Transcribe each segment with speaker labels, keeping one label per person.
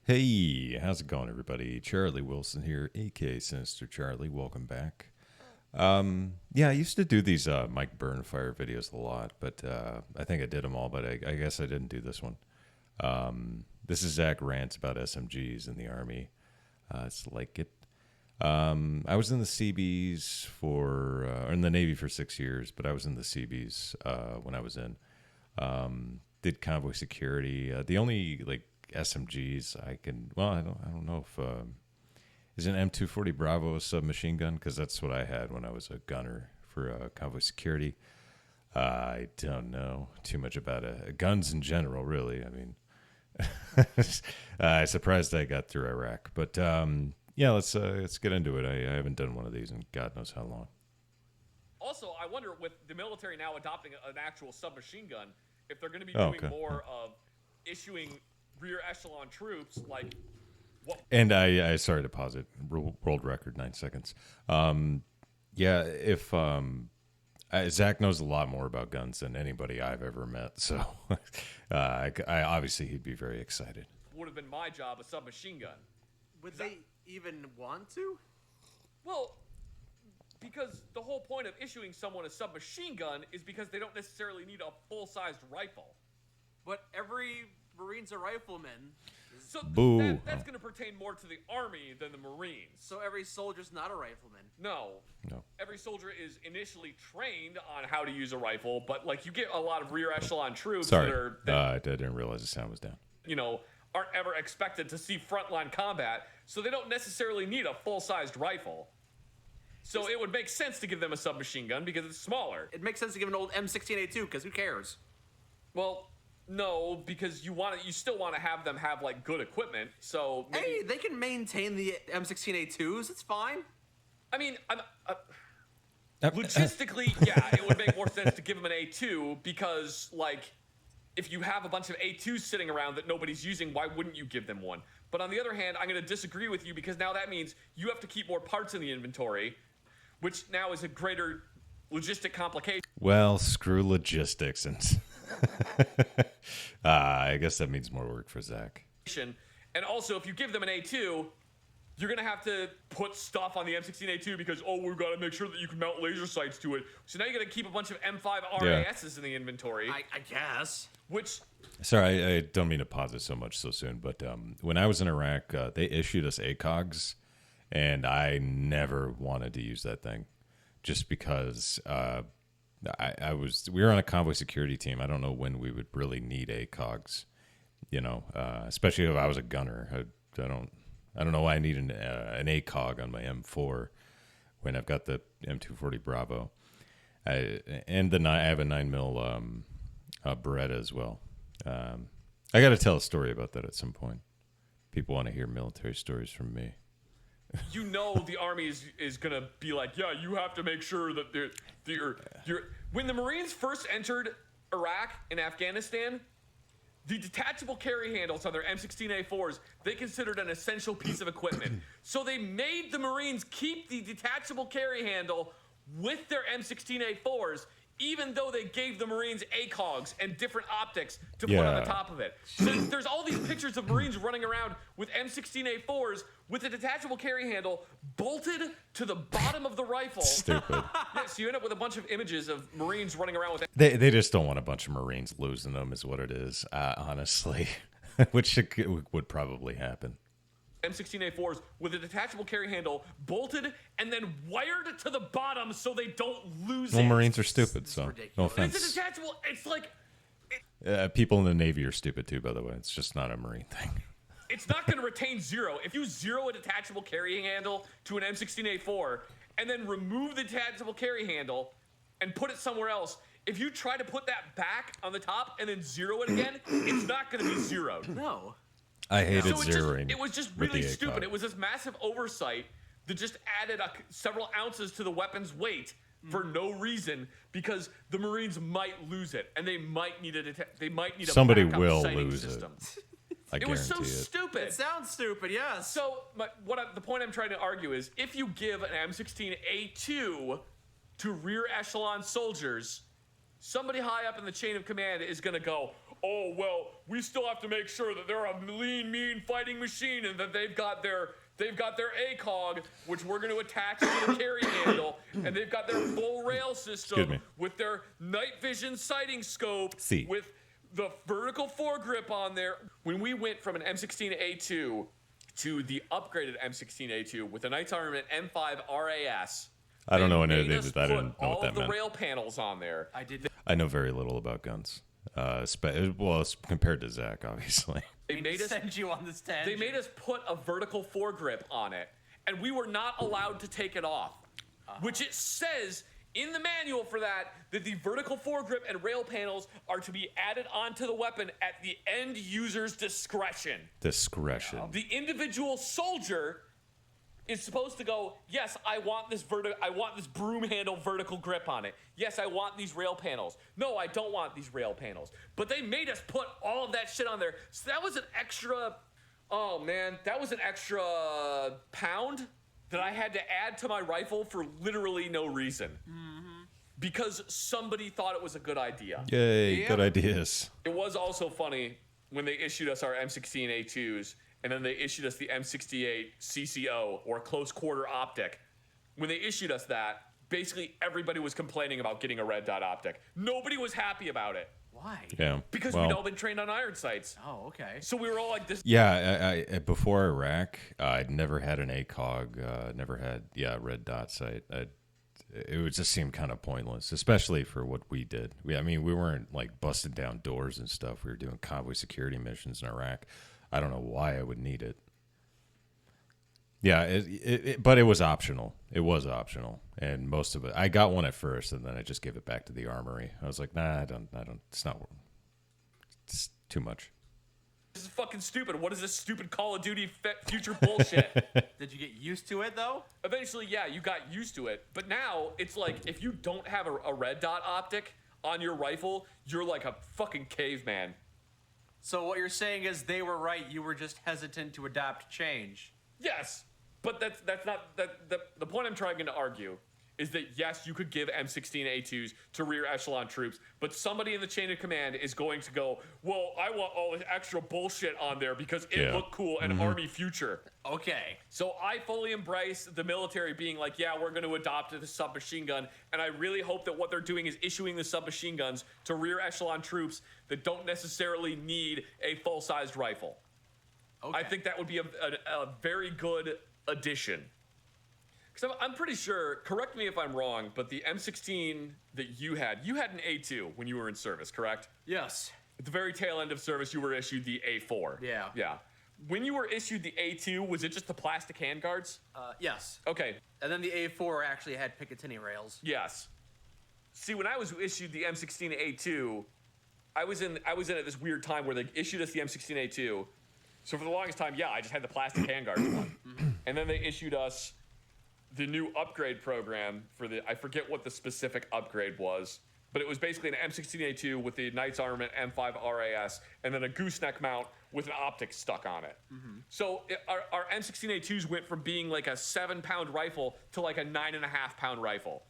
Speaker 1: Hey, how's it going, everybody? Charlie Wilson here, aka Sinister Charlie. Welcome back. Yeah, I used to do these Mike Burnfire videos a lot, but I think I did them all, but I guess I didn't do this one. This is Zach rants about SMGs in the Army. It's like it. I was in the CBs or in the Navy for 6 years, but I was in the CBs when I was in. Did convoy security. The only SMGs I can. Well, I don't know if is an M240 Bravo a submachine gun, because that's what I had when I was a gunner for convoy security. I don't know too much about guns in general, really. I mean, I'm surprised I got through Iraq, but yeah, let's get into it. I haven't done one of these in God knows how long.
Speaker 2: Also, I wonder, with the military now adopting an actual submachine gun, if they're going to be doing more of issuing rear echelon troops, like what?
Speaker 1: And I sorry to pause it. World record 9 seconds. Yeah, if Zach knows a lot more about guns than anybody I've ever met, so I obviously he'd be very excited.
Speaker 2: Would have been my job, a submachine gun.
Speaker 3: Would they even want to?
Speaker 2: Well, because the whole point of issuing someone a submachine gun is because they don't necessarily need a full-sized rifle.
Speaker 3: But every Marine's a rifleman.
Speaker 2: So
Speaker 1: Boo.
Speaker 2: That's going to pertain more to the Army than the Marines.
Speaker 3: So every soldier's not a rifleman.
Speaker 2: No.
Speaker 1: No.
Speaker 2: Every soldier is initially trained on how to use a rifle, but like you get a lot of rear echelon troops
Speaker 1: Sorry,
Speaker 2: that
Speaker 1: I didn't realize the sound was down.
Speaker 2: aren't ever expected to see frontline combat, so they don't necessarily need a full-sized rifle. So it would make sense to give them a submachine gun because it's smaller.
Speaker 3: It makes sense to give an old M16A2 because who cares?
Speaker 2: Well, no, because you still want to have them have like good equipment. So maybe,
Speaker 3: Hey, they can maintain the M16A2s. It's fine.
Speaker 2: I mean, logistically, yeah, it would make more sense to give them an A2 because, like, if you have a bunch of A2s sitting around that nobody's using, why wouldn't you give them one? But on the other hand, I'm going to disagree with you because now that means you have to keep more parts in the inventory, which now is a greater logistic complication.
Speaker 1: Well, screw logistics, and I guess that means more work for Zach.
Speaker 2: And also, if you give them an A2, you're going to have to put stuff on the M16A2 because, we've got to make sure that you can mount laser sights to it. So now you're going to keep a bunch of M5 RASs in the inventory.
Speaker 3: I guess.
Speaker 2: Which...
Speaker 1: Sorry, I don't mean to pause it so much so soon, but when I was in Iraq, they issued us ACOGs, and I never wanted to use that thing just because we were on a convoy security team. I don't know when we would really need ACOGs, especially if I was a gunner. I don't know why I need an ACOG on my M4 when I've got the M240 Bravo. I have a 9mm Beretta as well. I got to tell a story about that at some point. People want to hear military stories from me.
Speaker 2: The Army is going to be like, yeah, you have to make sure that when the Marines first entered Iraq and Afghanistan, the detachable carry handles on their M16A4s, they considered an essential piece of equipment. So they made the Marines keep the detachable carry handle with their M16A4s, even though they gave the Marines ACOGs and different optics to put on the top of it. So there's all these pictures of Marines running around with M16A4s with a detachable carry handle bolted to the bottom of the rifle.
Speaker 1: Stupid.
Speaker 2: Yeah, so you end up with a bunch of images of Marines running around with
Speaker 1: They just don't want a bunch of Marines losing them is what it is, honestly, which would probably happen.
Speaker 2: M16A4s with a detachable carry handle bolted and then wired to the bottom so they don't lose it.
Speaker 1: Well, Marines are stupid, so
Speaker 3: ridiculous.
Speaker 1: no offense.
Speaker 2: It's a detachable, it's like...
Speaker 1: People in the Navy are stupid too, by the way. It's just not a Marine thing.
Speaker 2: It's not going to retain zero. If you zero a detachable carrying handle to an M16A4 and then remove the detachable carry handle and put it somewhere else, if you try to put that back on the top and then zero it again, it's not going to be zeroed.
Speaker 3: No.
Speaker 1: I hated
Speaker 2: So
Speaker 1: zeroing.
Speaker 2: it was just
Speaker 1: with
Speaker 2: really
Speaker 1: the
Speaker 2: stupid.
Speaker 1: ACOG.
Speaker 2: It was this massive oversight that just added several ounces to the weapon's weight for no reason because the Marines might lose it and they might need a
Speaker 1: Somebody
Speaker 2: backup
Speaker 1: will
Speaker 2: sighting
Speaker 1: lose
Speaker 2: system.
Speaker 1: I
Speaker 2: It was
Speaker 1: guarantee
Speaker 2: so
Speaker 1: it.
Speaker 2: stupid.
Speaker 3: It sounds stupid, yes.
Speaker 2: So the point I'm trying to argue is if you give an M16A2 to rear echelon soldiers, somebody high up in the chain of command is going to go, oh, well, we still have to make sure that they're a lean, mean fighting machine and that they've got their ACOG, which we're going to attach to the carry handle, and they've got their full rail system with their night vision sighting scope, with the vertical foregrip on there. When we went from an M16A2 to the upgraded M16A2 with the Knight's Armament M5 RAS,
Speaker 1: I don't know any of
Speaker 2: this.
Speaker 1: I didn't know what that meant.
Speaker 2: All the rail panels on there.
Speaker 1: I know very little about guns. Well, compared to Zach, obviously.
Speaker 3: They made us send you on this tangent.
Speaker 2: They made us put a vertical foregrip on it, and we were not allowed to take it off. Which it says in the manual for that the vertical foregrip and rail panels are to be added onto the weapon at the end user's discretion.
Speaker 1: Discretion.
Speaker 2: The individual soldier is supposed to go, yes, I want this broom handle vertical grip on it. Yes, I want these rail panels. No, I don't want these rail panels. But they made us put all of that shit on there. So that was an extra, pound that I had to add to my rifle for literally no reason. Because somebody thought it was a good idea.
Speaker 1: Yay, good ideas.
Speaker 2: It was also funny when they issued us our M16A2s, and then they issued us the M68 CCO, or close quarter optic. When they issued us that, basically everybody was complaining about getting a red dot optic. Nobody was happy about it.
Speaker 3: Why?
Speaker 1: Yeah.
Speaker 2: Because we'd all been trained on iron sights.
Speaker 3: Oh, okay.
Speaker 2: So we were all like this.
Speaker 1: Yeah, I before Iraq, I'd never had an ACOG, never had, red dot sight. It would just seem kind of pointless, especially for what we did. We weren't like busting down doors and stuff. We were doing convoy security missions in Iraq. I don't know why I would need it. Yeah, but it was optional. It was optional, and most of it. I got one at first, and then I just gave it back to the armory. I was like, nah, I don't. It's not. It's too much.
Speaker 2: This is fucking stupid. What is this stupid Call of Duty future bullshit?
Speaker 3: Did you get used to it though?
Speaker 2: Eventually, yeah, you got used to it. But now it's like if you don't have a red dot optic on your rifle, you're like a fucking caveman.
Speaker 3: So what you're saying is they were right. You were just hesitant to adapt change.
Speaker 2: Yes, but that's not the point I'm trying to argue is that yes, you could give M16A2s to rear echelon troops, but somebody in the chain of command is going to go, well, I want all this extra bullshit on there because it looked cool and Army future.
Speaker 3: Okay.
Speaker 2: So I fully embrace the military being like, yeah, we're going to adopt the submachine gun, and I really hope that what they're doing is issuing the submachine guns to rear echelon troops that don't necessarily need a full-sized rifle. Okay. I think that would be a very good addition. Because I'm pretty sure, correct me if I'm wrong, but the M16 that you had an A2 when you were in service, correct?
Speaker 3: Yes.
Speaker 2: At the very tail end of service, you were issued the A4.
Speaker 3: Yeah.
Speaker 2: Yeah. When you were issued the A2, was it just the plastic handguards?
Speaker 3: Yes.
Speaker 2: Okay.
Speaker 3: And then the A4 actually had Picatinny rails.
Speaker 2: Yes. See, when I was issued the M16A2, I was in at this weird time where they issued us the M16A2. So for the longest time, I just had the plastic handguards one. And then they issued us the new upgrade program for I forget what the specific upgrade was, but it was basically an M16A2 with the Knight's Armament M5 RAS and then a gooseneck mount with an optic stuck on it. So our M16A2s went from being like a 7-pound rifle to like a 9.5-pound rifle.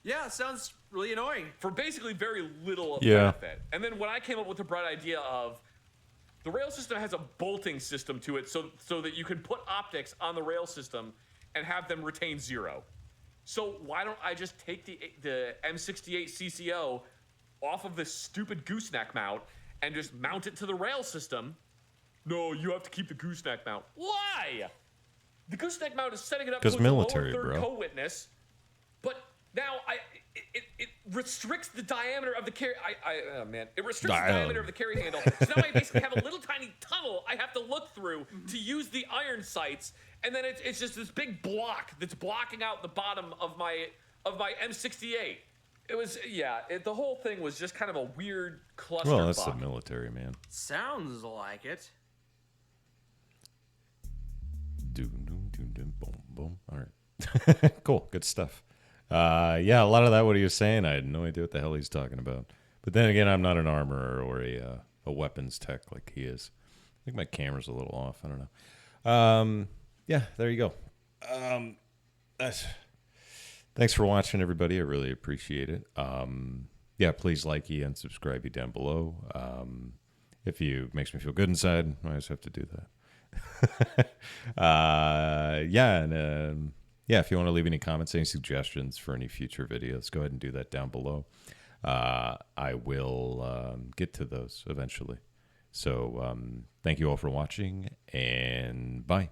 Speaker 3: Yeah, it sounds really annoying.
Speaker 2: For basically very little benefit. And then when I came up with the bright idea of the rail system has a bolting system to it so that you can put optics on the rail system and have them retain 0. So why don't I just take the M68 CCO off of this stupid gooseneck mount and just mount it to the rail system? No, you have to keep the gooseneck mount. Why? The gooseneck mount is setting it up
Speaker 1: because military,
Speaker 2: the lower third
Speaker 1: bro.
Speaker 2: Co-witness, but now it restricts the diameter of the carry. It restricts the diameter of the carry handle. So now I basically have a little tiny tunnel I have to look through to use the iron sights, and then it's just this big block that's blocking out the bottom of my M68. It was the whole thing was just kind of a weird clusterfuck.
Speaker 1: Well, that's the military, man.
Speaker 3: Sounds like it.
Speaker 1: Boom, boom. All right, cool, good stuff. A lot of that, what he was saying, I had no idea what the hell he's talking about. But then again, I'm not an armorer or a weapons tech like he is. I think my camera's a little off. I don't know. There you go. Thanks for watching, everybody. I really appreciate it. Please like and subscribe down below. if you makes me feel good inside, I just have to do that. Yeah, if you want to leave any comments, any suggestions for any future videos, go ahead and do that down below. I will get to those eventually. So thank you all for watching, and bye.